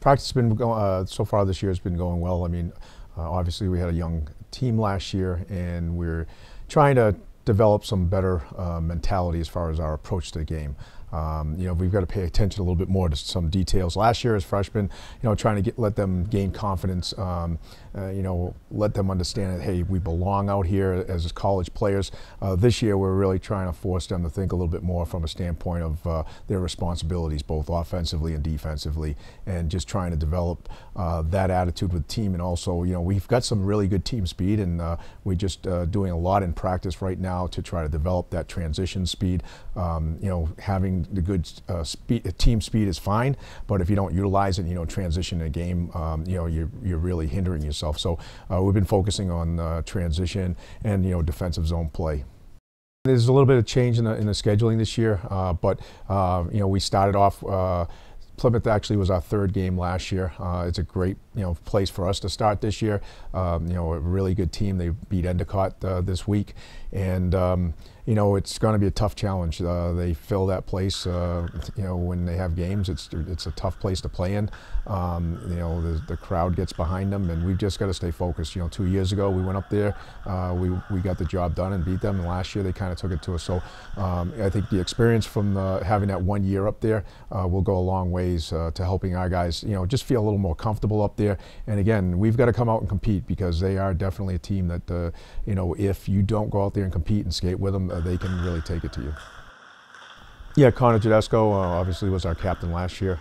Practice has been going, so far this year has been going well. I mean, obviously we had a young team last year, and we're trying to develop some better mentality as far as our approach to the game. We've got to pay attention a little bit more to some details. Last year as freshmen, trying to let them gain confidence, let them understand that, hey, we belong out here as college players. This year we're really trying to force them to think a little bit more from a standpoint of their responsibilities, both offensively and defensively, and just trying to develop that attitude with the team. And also, we've got some really good team speed, and we're just doing a lot in practice right now to try to develop that transition speed. Having the good team speed is fine, but if you don't utilize it, transition in a game, you're really hindering yourself. So we've been focusing on transition and defensive zone play. There's a little bit of change in the scheduling this year, but we started off. Plymouth actually was our third game last year. It's a great place for us to start this year. A really good team. They beat Endicott this week, and it's going to be a tough challenge. They fill that place, when they have games. It's a tough place to play in. The crowd gets behind them, and we've just got to stay focused. 2 years ago we went up there, we got the job done and beat them, and last year they kind of took it to us. So I think the experience from having that 1 year up there will go a long ways to helping our guys, just feel a little more comfortable up there. And again, we've got to come out and compete, because they are definitely a team that, if you don't go out there and compete and skate with them, they can really take it to you. Yeah, Connor Tedesco obviously was our captain last year,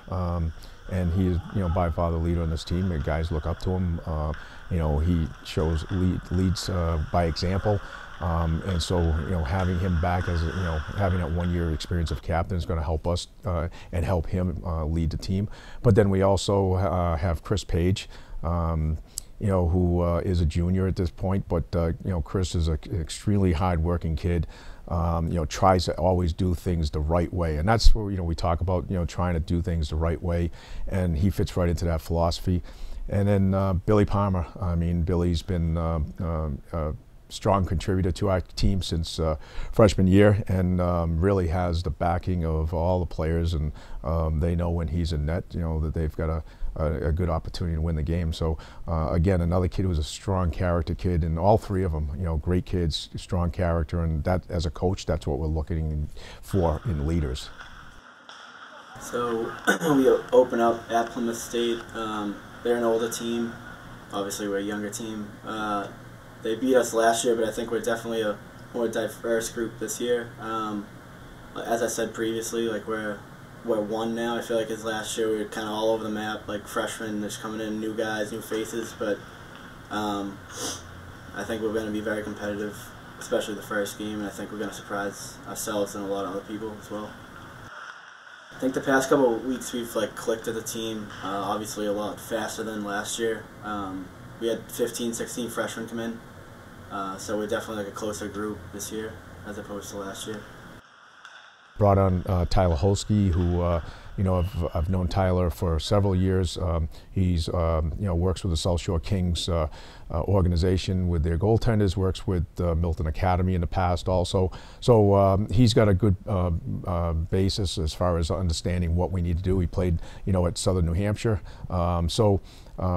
and he is, by far the leader on this team. The guys look up to him. He leads by example. And so, having him back as, having that 1 year experience of captain is going to help us and help him lead the team. But then we also have Chris Page, who is a junior at this point. But, Chris is an extremely hard-working kid. Tries to always do things the right way, and that's where we talk about trying to do things the right way, and he fits right into that philosophy. And then Billy Palmer. I mean, Billy's been a strong contributor to our team since freshman year, and really has the backing of all the players, and they know when he's in net, that they've got a good opportunity to win the game. So again, another kid who's a strong character kid, and all three of them, great kids, strong character, and that, as a coach, that's what we're looking for in leaders. So we open up at Plymouth State. They're an older team. Obviously, we're a younger team. They beat us last year, but I think we're definitely a more diverse group this year. As I said previously, we're one now. I feel like as last year we were kind of all over the map, like freshmen, just coming in, new guys, new faces. But I think we're going to be very competitive, especially the first game, and I think we're going to surprise ourselves and a lot of other people as well. I think the past couple of weeks we've clicked as a team, obviously a lot faster than last year. We had 15, 16 freshmen come in, so we're definitely a closer group this year as opposed to last year. Brought on Tyler Holsky, who I've known Tyler for several years. He's works with the South Shore Kings organization with their goaltenders. Works with Milton Academy in the past also. So he's got a good basis as far as understanding what we need to do. He played at Southern New Hampshire.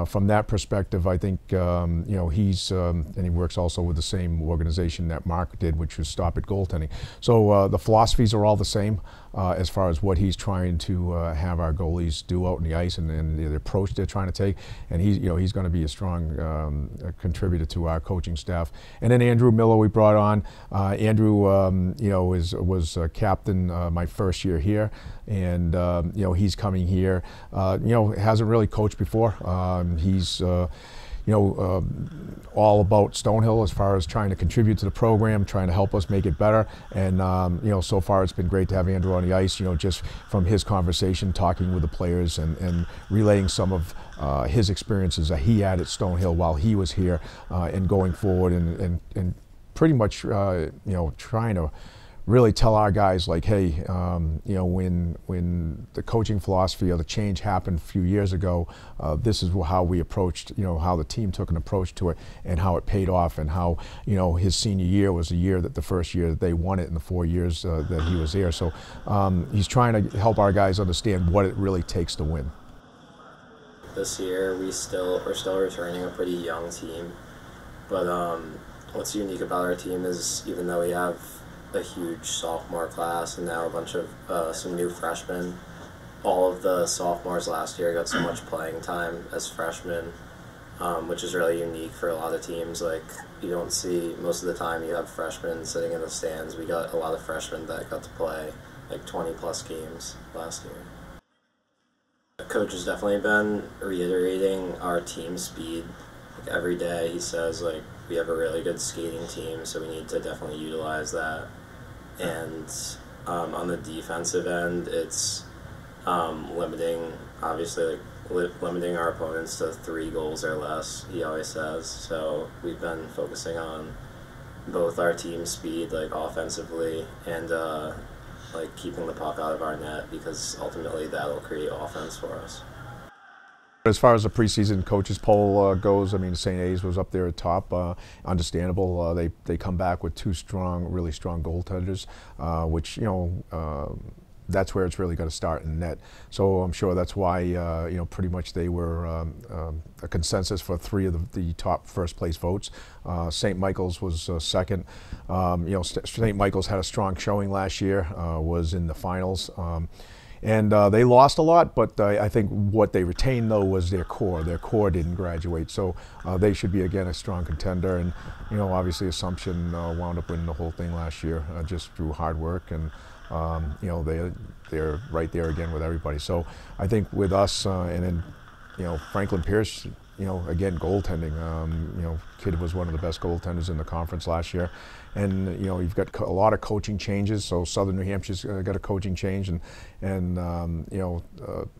From that perspective, I think he's and he works also with the same organization that Mark did, which was Stop It Goaltending. So the philosophies are all the same as far as what he's trying to have our goalies do out in the ice, and the approach they're trying to take. And he's going to be a strong contributor to our coaching staff. And then Andrew Miller we brought on. Andrew was captain my first year here, and he's coming here. Hasn't really coached before. He's all about Stonehill as far as trying to contribute to the program, trying to help us make it better. And so far it's been great to have Andrew on the ice, just from his conversation, talking with the players, and relaying some of his experiences that he had at Stonehill while he was here, and going forward, and pretty much trying to really tell our guys, hey, when the coaching philosophy or the change happened a few years ago, this is how we approached, how the team took an approach to it, and how it paid off, and how, his senior year was the first year that they won it in the 4 years that he was there. So he's trying to help our guys understand what it really takes to win. this year. We're still returning a pretty young team, but what's unique about our team is even though we have a huge sophomore class and now a bunch of some new freshmen, all of the sophomores last year got so much playing time as freshmen, which is really unique for a lot of teams. Like, you don't see, most of the time you have freshmen sitting in the stands. We got a lot of freshmen that got to play like 20 plus games last year. The coach has definitely been reiterating our team speed. Like, every day he says, like, we have a really good skating team, so we need to definitely utilize that. And on the defensive end, it's limiting, obviously, limiting our opponents to 3 goals or less, he always says. So we've been focusing on both our team speed, like offensively, and like keeping the puck out of our net, because ultimately that'll create offense for us. As far as the preseason coaches poll goes, I mean, St. A's was up there at top. Understandable. They come back with 2 really strong goaltenders, which, you know, that's where it's really got to start in net. So I'm sure that's why, you know, pretty much they were a consensus for 3 of the top first place votes. St. Michael's was second. You know, St. Michael's had a strong showing last year, was in the finals. And they lost a lot, but I think what they retained, though, was their core. Their core didn't graduate, so they should be, again, a strong contender. And, you know, obviously Assumption wound up winning the whole thing last year just through hard work. And, you know, they're right there again with everybody. So I think with us and then, you know, Franklin Pierce, you know, again, goaltending. You know, kid was one of the best goaltenders in the conference last year. And, you know, you've got a lot of coaching changes. So Southern New Hampshire's got a coaching change. And you know,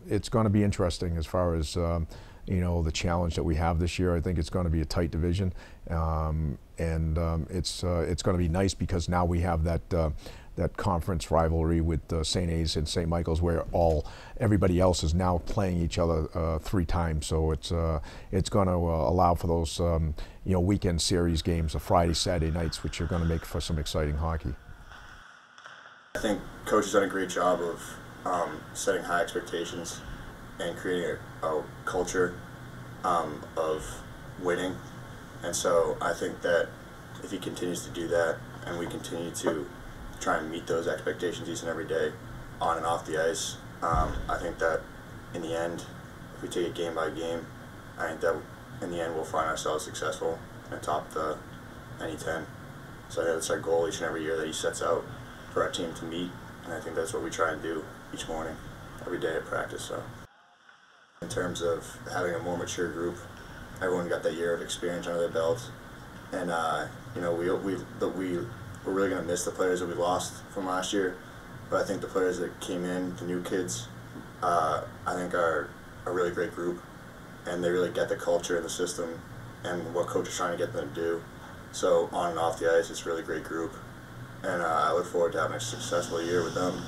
it's going to be interesting as far as, you know, the challenge that we have this year. I think it's going to be a tight division. It's going to be nice because now we have that conference rivalry with St. A's and St. Michael's, where everybody else is now playing each other 3 times. So it's going to allow for those you know, weekend series games, the Friday, Saturday nights, which are going to make for some exciting hockey. I think Coach has done a great job of setting high expectations and creating a culture of winning. And so I think that if he continues to do that and we continue to try and meet those expectations each and every day on and off the ice, I think that in the end, if we take it game by game, I think that in the end we'll find ourselves successful and top the NE10. So I think that's our goal each and every year that he sets out for our team to meet, and I think that's what we try and do each morning, every day at practice. So in terms of having a more mature group, everyone got that year of experience under their belts, and you know, we're really going to miss the players that we lost from last year, but I think the players that came in, the new kids, I think are a really great group, and they really get the culture and the system and what Coach is trying to get them to do. So on and off the ice, it's a really great group, and I look forward to having a successful year with them.